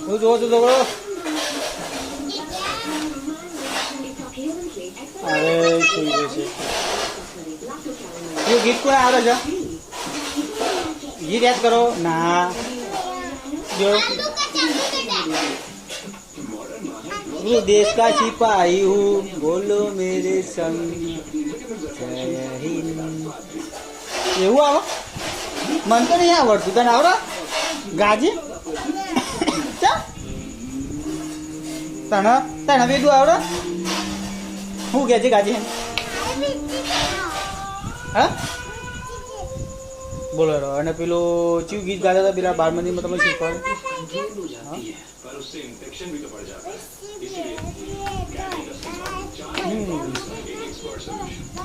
તું જો તો છોકરો અરે સુઈ જશે ये गीत कोई आ रहा है गीत याद करो ना जो ये देश का सिपाही हूँ बोलो मेरे संग जय हिंद એવું આવો મન તો નહીં આવડતું તને આવડે ગાજી તને તને વેદું આવડે શું કે છે ગાજી હા બોલો રો અને પેલું ચીવ ગીત ગાતા હતા પેલા 12 મંદિરમાં તમે શીખવાડે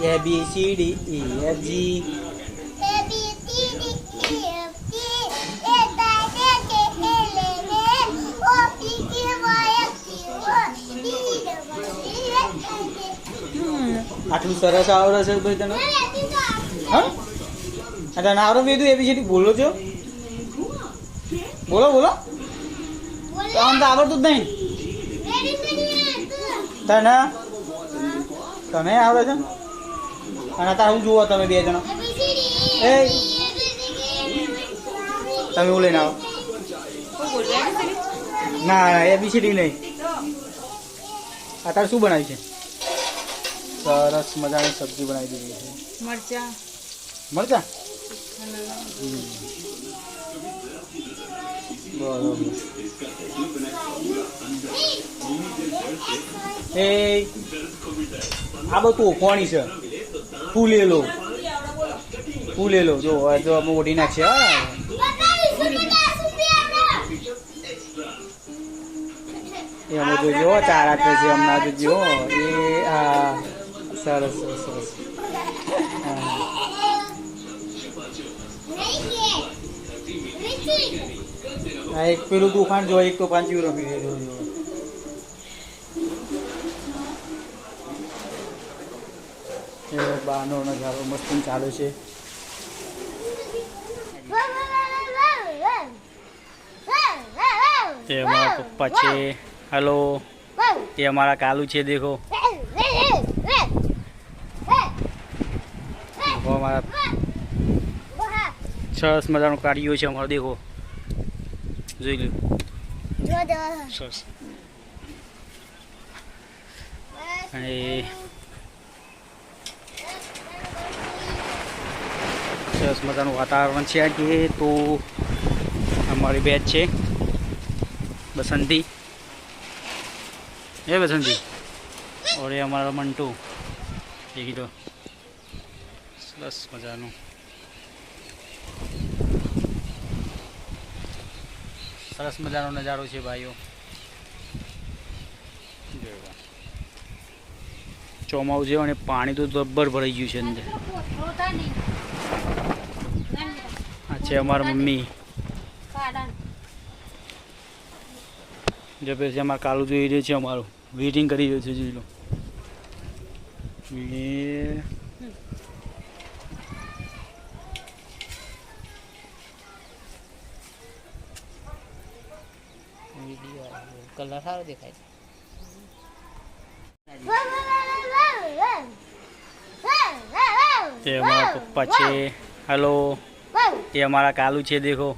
A B C D E F G આટલું સરસ આવડે છે ભાઈ તને હા તને આવડે બધું એબીસીડી બોલો છો બોલો બોલો આમ તો આવડતું જ નહીં તને તને આવડે છે અને તાર હું જુઓ તમે બે જણા એ તમે હું લઈને આવો ના ના એબીસીડી નહીં અત્યારે શું બનાવ્યું છે સરસ મજાની સબ્જી બનાવી દીધી છે મરચા મરચા બરોબર એ આ બધું કોણી છે ફૂલેલો જો જો અમે ઓઢી નાખશે હા એ અમે જોજો ચાર આપે છે હમણાં જોજો એ હા સરસ સરસ સરસ હા એક પેલું દુકાન જો એક તો 5 યુરો પી જો એ બાનો નજારો મસ્ત ચાલુ છે ये हमारा पप्पा छे हेलो ये हमारा कालू छे देखो हमारा सरस मजा काढ़ियो छे हमारा देखो જોઈ લો સરસ અને સરસ મજાનું વાતાવરણ છે આજે તો हमारी बैच है बसंती ये बसंती और ये हमारा मंटू देखी तो सरस मजानो सरस मजानो नजारो है भाईओ ચોમાવું છે અને પાણી તો જબ્બર ભરાઈ ગયું છે અંદર આ છે અમારા મમ્મી जो पे हमारे कालू जो रहे छे हमारो वेटिंग करी रह्यो छे जोई लो ये वीडियो कलर सारो देखाय छे ये हमारा पप्पा छे हेलो ये हमारा कालू छे देखो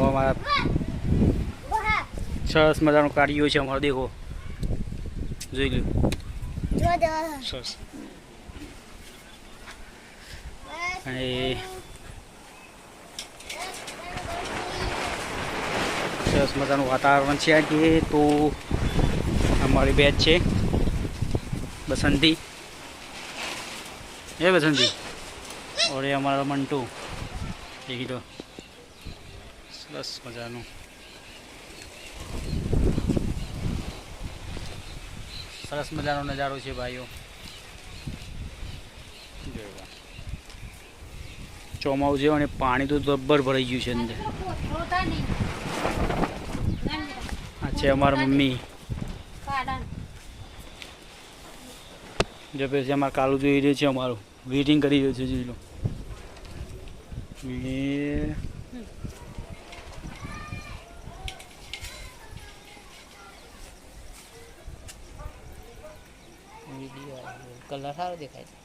हमारा सरस मजानो काढ़ियो छे हमारो देखो જોઈ લો સરસ અને સરસ મજાનું વાતાવરણ છે આજે તો हमारी बैच છે बसंती ये बसंती और ये हमारा मंटू देखी तो સરસ મજાનું સરસ મજાનો નજારો છે ભાઈઓ ચોમાવું છે અને પાણી તો જબ્બર ભરાઈ ગયું છે અંદર આ છે અમારા મમ્મી જો પછી અમારા કાલુ જોઈ રહ્યો છે અમારું વેટિંગ કરી રહ્યો છે જોઈ લો એ કલર સારો દેખાય છે.